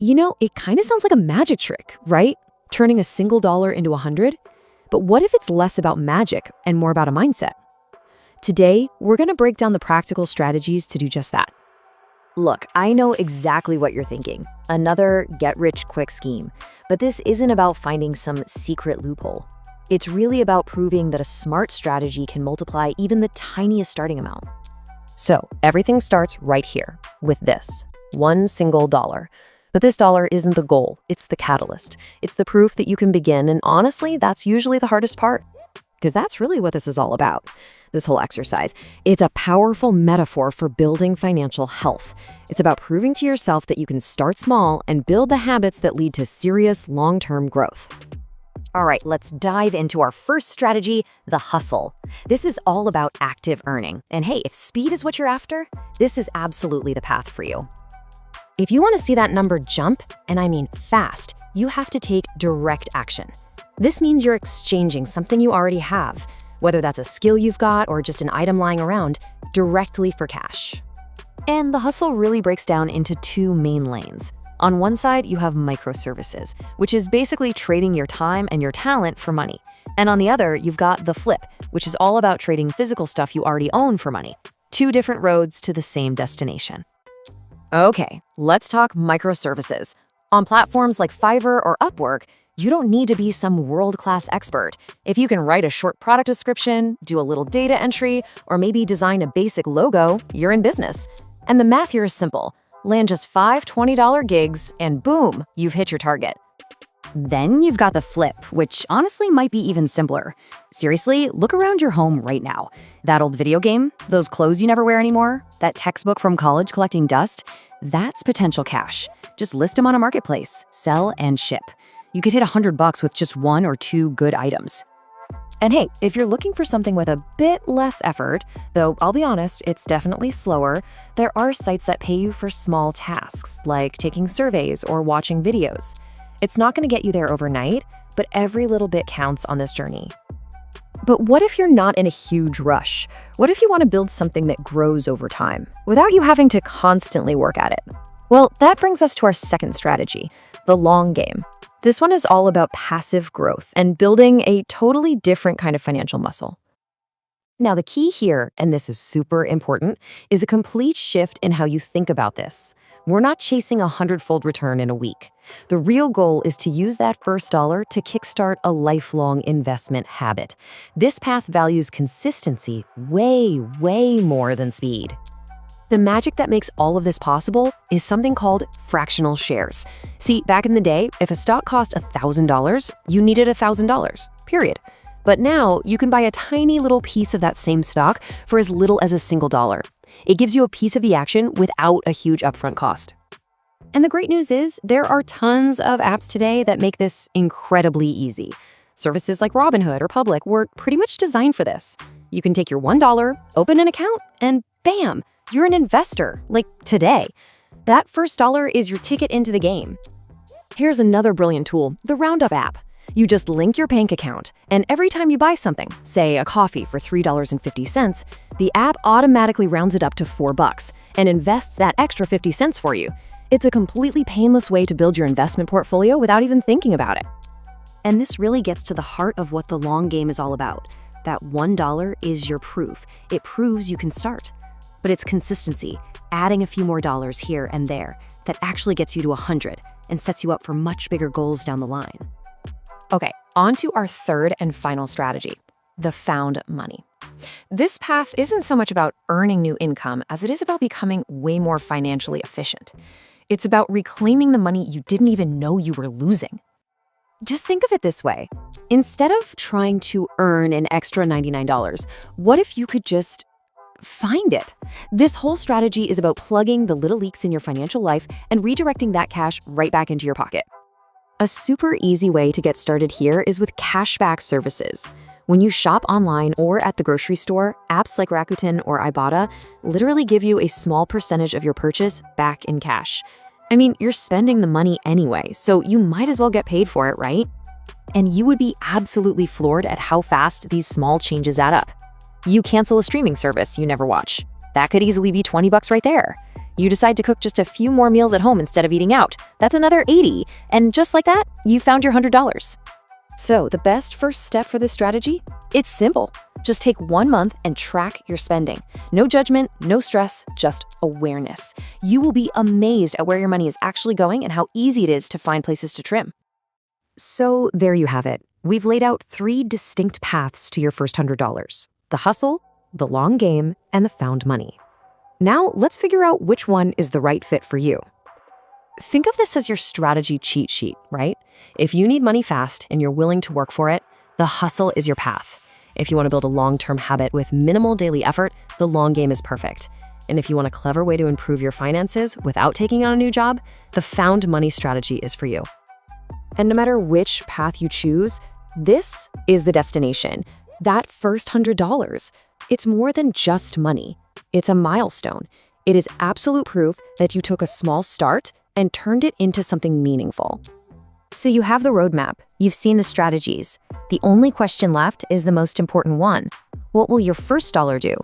It kind of sounds like a magic trick, right? Turning a single dollar into 100. But what if it's less about magic and more about a mindset? Today, we're going to break down the practical strategies to do just that. Look, I know exactly what you're thinking. Another get-rich-quick scheme. But this isn't about finding some secret loophole. It's really about proving that a smart strategy can multiply even the tiniest starting amount. So, everything starts right here, with this. One single dollar. But this dollar isn't the goal, it's the catalyst. It's the proof that you can begin, and honestly, that's usually the hardest part. Because that's really what this is all about. This whole exercise. It's a powerful metaphor for building financial health. It's about proving to yourself that you can start small and build the habits that lead to serious long-term growth. All right, let's dive into our first strategy, the hustle. This is all about active earning. And hey, if speed is what you're after, this is absolutely the path for you. If you want to see that number jump, and I mean fast, you have to take direct action. This means you're exchanging something you already have, whether that's a skill you've got or just an item lying around, directly for cash. And the hustle really breaks down into two main lanes. On one side, you have microservices, which is basically trading your time and your talent for money. And on the other, you've got the flip, which is all about trading physical stuff you already own for money. Two different roads to the same destination. Okay, let's talk microservices. On platforms like Fiverr or Upwork, you don't need to be some world-class expert. If you can write a short product description, do a little data entry, or maybe design a basic logo, you're in business. And the math here is simple. Land just 5 $20 gigs, and boom, you've hit your target. Then you've got the flip, which honestly might be even simpler. Seriously, look around your home right now. That old video game, those clothes you never wear anymore, that textbook from college collecting dust, that's potential cash. Just list them on a marketplace, sell and ship. You could hit $100 with just 1 or 2 good items. And hey, if you're looking for something with a bit less effort, though I'll be honest, it's definitely slower, there are sites that pay you for small tasks, like taking surveys or watching videos. It's not going to get you there overnight, but every little bit counts on this journey. But what if you're not in a huge rush? What if you want to build something that grows over time, without you having to constantly work at it? Well, that brings us to our second strategy, the long game. This one is all about passive growth and building a totally different kind of financial muscle. Now, the key here, and this is super important, is a complete shift in how you think about this. We're not chasing a 100-fold return in a week. The real goal is to use that first dollar to kickstart a lifelong investment habit. This path values consistency way, way more than speed. The magic that makes all of this possible is something called fractional shares. See, back in the day, if a stock cost $1,000, you needed $1,000, period. But now, you can buy a tiny little piece of that same stock for as little as a single dollar. It gives you a piece of the action without a huge upfront cost. And the great news is, there are tons of apps today that make this incredibly easy. Services like Robinhood or Public were pretty much designed for this. You can take your $1, open an account, and bam! You're an investor, like today. That first dollar is your ticket into the game. Here's another brilliant tool, the Roundup app. You just link your bank account, and every time you buy something, say a coffee for $3.50, the app automatically rounds it up to $4 and invests that extra 50 cents for you. It's a completely painless way to build your investment portfolio without even thinking about it. And this really gets to the heart of what the long game is all about. That $1 is your proof. It proves you can start. But it's consistency, adding a few more dollars here and there, that actually gets you to 100 and sets you up for much bigger goals down the line. Okay, on to our third and final strategy, the found money. This path isn't so much about earning new income as it is about becoming way more financially efficient. It's about reclaiming the money you didn't even know you were losing. Just think of it this way. Instead of trying to earn an extra $99, what if you could just find it? This whole strategy is about plugging the little leaks in your financial life and redirecting that cash right back into your pocket. A super easy way to get started here is with cashback services. When you shop online or at the grocery store, apps like Rakuten or Ibotta literally give you a small percentage of your purchase back in cash. I mean, you're spending the money anyway, so you might as well get paid for it, right? And you would be absolutely floored at how fast these small changes add up. You cancel a streaming service you never watch. That could easily be $20 right there. You decide to cook just a few more meals at home instead of eating out. That's another 80. And just like that, you found your $100. So the best first step for this strategy? It's simple. Just take 1 month and track your spending. No judgment, no stress, just awareness. You will be amazed at where your money is actually going and how easy it is to find places to trim. So there you have it. We've laid out 3 distinct paths to your first $100: the hustle, the long game, and the found money. Now let's figure out which one is the right fit for you. Think of this as your strategy cheat sheet, right? If you need money fast and you're willing to work for it, the hustle is your path. If you want to build a long-term habit with minimal daily effort, the long game is perfect. And if you want a clever way to improve your finances without taking on a new job, the found money strategy is for you. And no matter which path you choose, this is the destination. That first $100. It's more than just money. It's a milestone. It is absolute proof that you took a small start and turned it into something meaningful. So you have the roadmap. You've seen the strategies. The only question left is the most important one. What will your first dollar do?